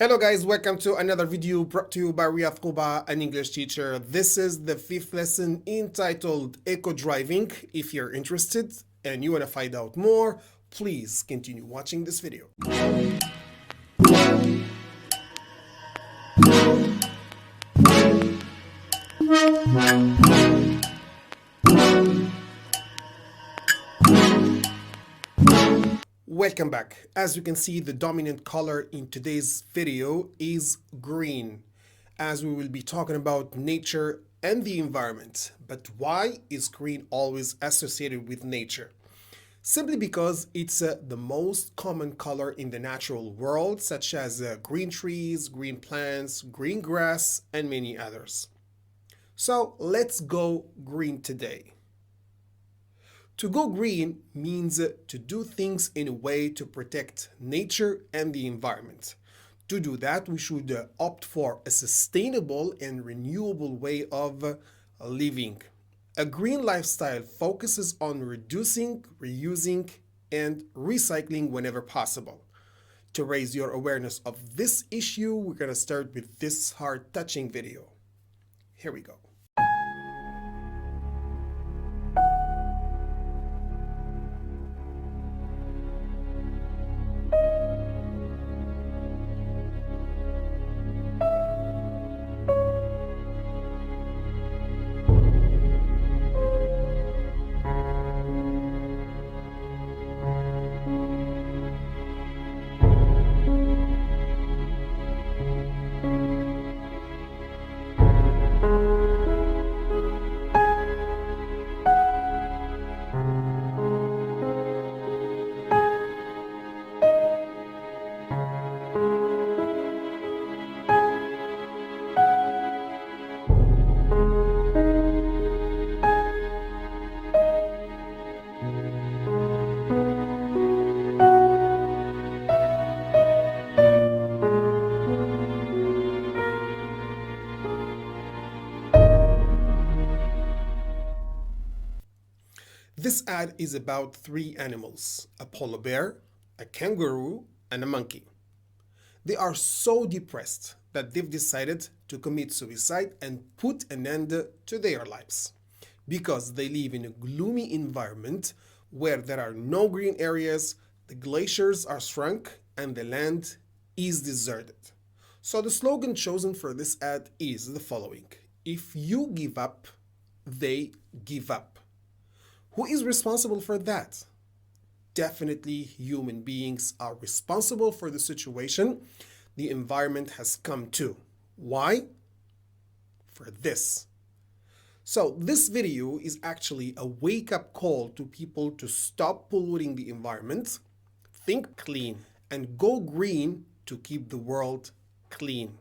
Hello guys, welcome to another video brought to you by Riyadh Kuba, an English teacher. This is the fifth lesson entitled Eco Driving. If you're interested and you want to find out more, please continue watching this video. Welcome back. As you can see, the dominant color in today's video is green, as we will be talking about nature and the environment. But why is green always associated with nature? Simply because it's the most common color in the natural world, such as green trees, green plants, green grass, and many others. So let's go green today. To go green means to do things in a way to protect nature and the environment. To do that, we should opt for a sustainable and renewable way of living. A green lifestyle focuses on reducing, reusing, and recycling whenever possible. To raise your awareness of this issue, we're going to start with this heart-touching video. Here we go. This ad is about three animals, a polar bear, a kangaroo, and a monkey. They are so depressed that they've decided to commit suicide and put an end to their lives because they live in a gloomy environment where there are no green areas, the glaciers are shrunk, and the land is deserted. So the slogan chosen for this ad is the following: if you give up, they give up. Who is responsible for that? Definitely human beings are responsible for the situation the environment has come to. Why? For this. So this video is actually a wake-up call to people to stop polluting the environment, think clean, and go green to keep the world clean.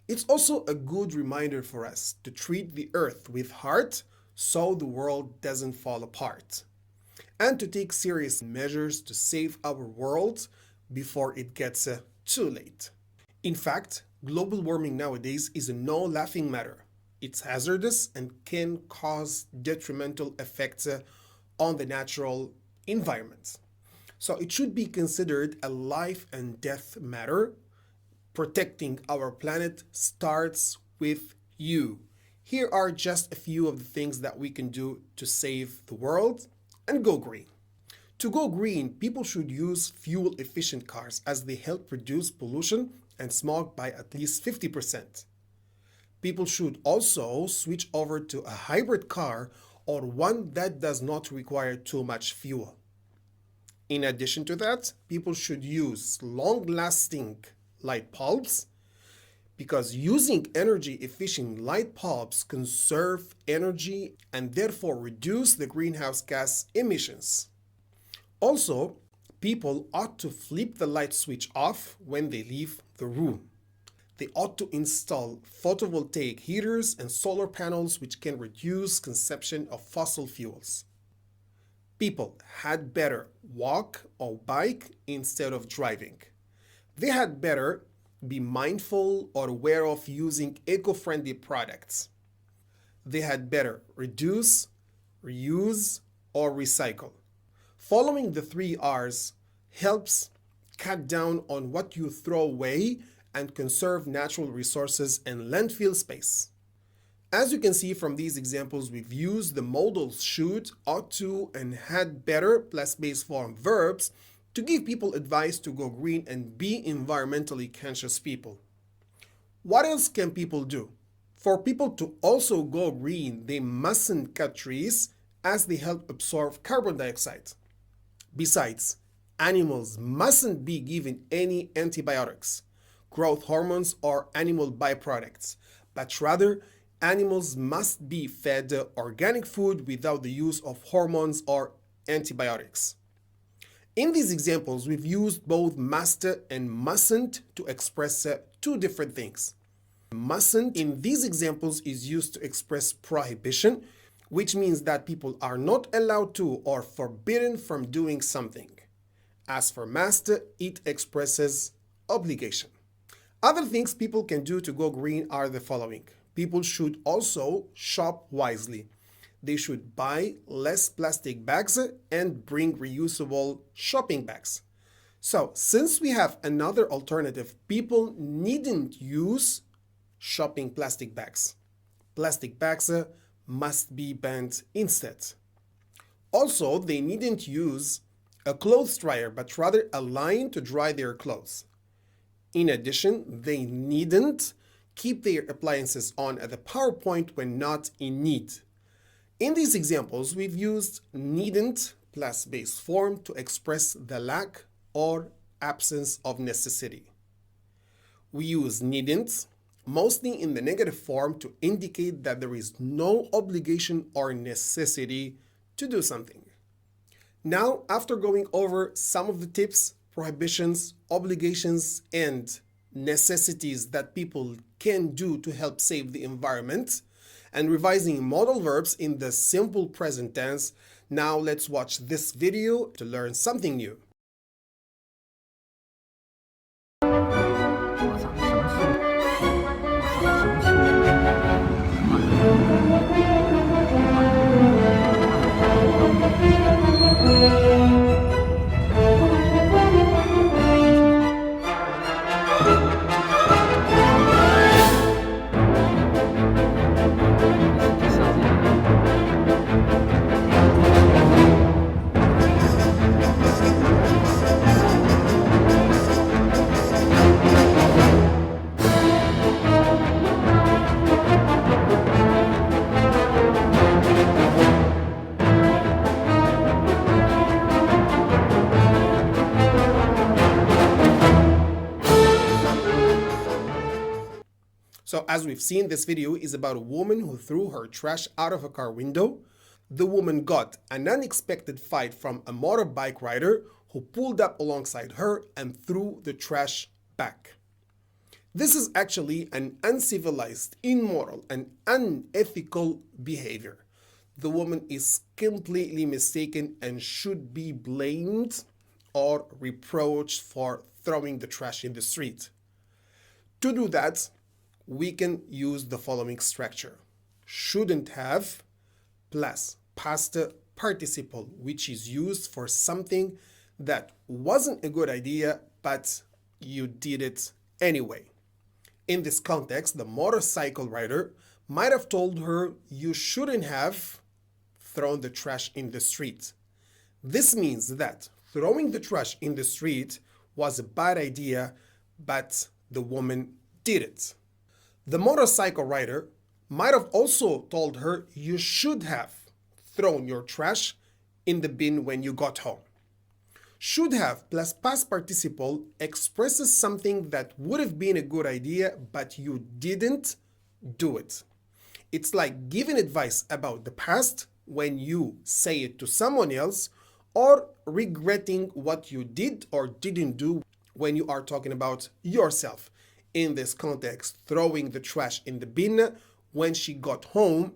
It's also a good reminder for us to treat the earth with heart so the world doesn't fall apart, and to take serious measures to save our world before it gets too late. In fact, global warming nowadays is a no laughing matter. It's hazardous and can cause detrimental effects on the natural environment. So it should be considered a life and death matter. Protecting our planet starts with you. Here are just a few of the things that we can do to save the world and go green. To go green, people should use fuel-efficient cars as they help reduce pollution and smog by at least 50%. People should also switch over to a hybrid car or one that does not require too much fuel. In addition to that, people should use long-lasting light bulbs, because using energy-efficient light bulbs conserve energy and therefore reduce the greenhouse gas emissions. Also, people ought to flip the light switch off when they leave the room. They ought to install photovoltaic heaters and solar panels which can reduce consumption of fossil fuels. People had better walk or bike instead of driving. They had better be mindful or aware of using eco-friendly products. They had better reduce, reuse, or recycle. Following the 3 R's helps cut down on what you throw away and conserve natural resources and landfill space. As you can see from these examples, we've used the modals should, ought to, and had better plus base form verbs to give people advice to go green and be environmentally conscious people. What else can people do? For people to also go green, they mustn't cut trees as they help absorb carbon dioxide. Besides, animals mustn't be given any antibiotics, growth hormones, or animal byproducts, but rather animals must be fed organic food without the use of hormones or antibiotics. In these examples, we've used both must and mustn't to express two different things. Mustn't in these examples is used to express prohibition, which means that people are not allowed to or forbidden from doing something. As for must, it expresses obligation. Other things people can do to go green are the following. People should also shop wisely. They should buy less plastic bags and bring reusable shopping bags. So, since we have another alternative, people needn't use shopping plastic bags. Plastic bags must be banned instead. Also, they needn't use a clothes dryer, but rather a line to dry their clothes. In addition, they needn't keep their appliances on at the power point when not in need. In these examples, we've used needn't plus base form to express the lack or absence of necessity. We use needn't mostly in the negative form to indicate that there is no obligation or necessity to do something. Now, after going over some of the tips, prohibitions, obligations, and necessities that people can do to help save the environment, and revising modal verbs in the simple present tense, now let's watch this video to learn something new. So as we've seen, this video is about a woman who threw her trash out of a car window. The woman got an unexpected fight from a motorbike rider who pulled up alongside her and threw the trash back. This is actually an uncivilized, immoral, and unethical behavior. The woman is completely mistaken and should be blamed or reproached for throwing the trash in the street. To do that, we can use the following structure. Shouldn't have plus past participle, which is used for something that wasn't a good idea, but you did it anyway. In this context, the motorcycle rider might have told her you shouldn't have thrown the trash in the street. This means that throwing the trash in the street was a bad idea, but the woman did it. The motorcycle rider might have also told her you should have thrown your trash in the bin when you got home. Should have plus past participle expresses something that would have been a good idea, but you didn't do it. It's like giving advice about the past when you say it to someone else, or regretting what you did or didn't do when you are talking about yourself. In this context, throwing the trash in the bin when she got home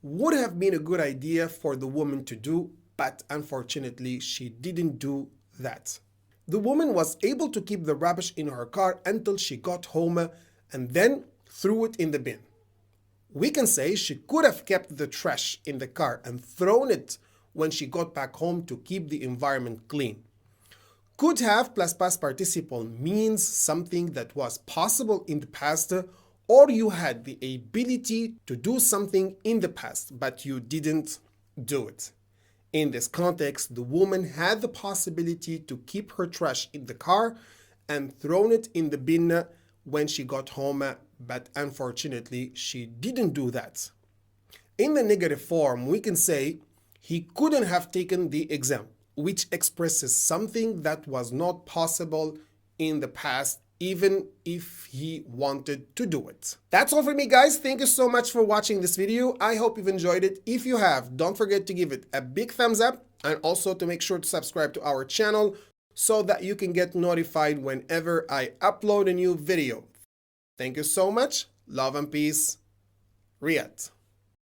would have been a good idea for the woman to do, but unfortunately she didn't do that. The woman was able to keep the rubbish in her car until she got home and then threw it in the bin. We can say she could have kept the trash in the car and thrown it when she got back home to keep the environment clean. Could have plus past participle means something that was possible in the past, or you had the ability to do something in the past, but you didn't do it. In this context, the woman had the possibility to keep her trash in the car and thrown it in the bin when she got home, but unfortunately, she didn't do that. In the negative form, we can say, he couldn't have taken the exam, which expresses something that was not possible in the past, even if he wanted to do it. That's all for me, guys. Thank you so much for watching this video. I hope you've enjoyed it. If you have, don't forget to give it a big thumbs up and also to make sure to subscribe to our channel so that you can get notified whenever I upload a new video. Thank you so much. Love and peace. Riyadh.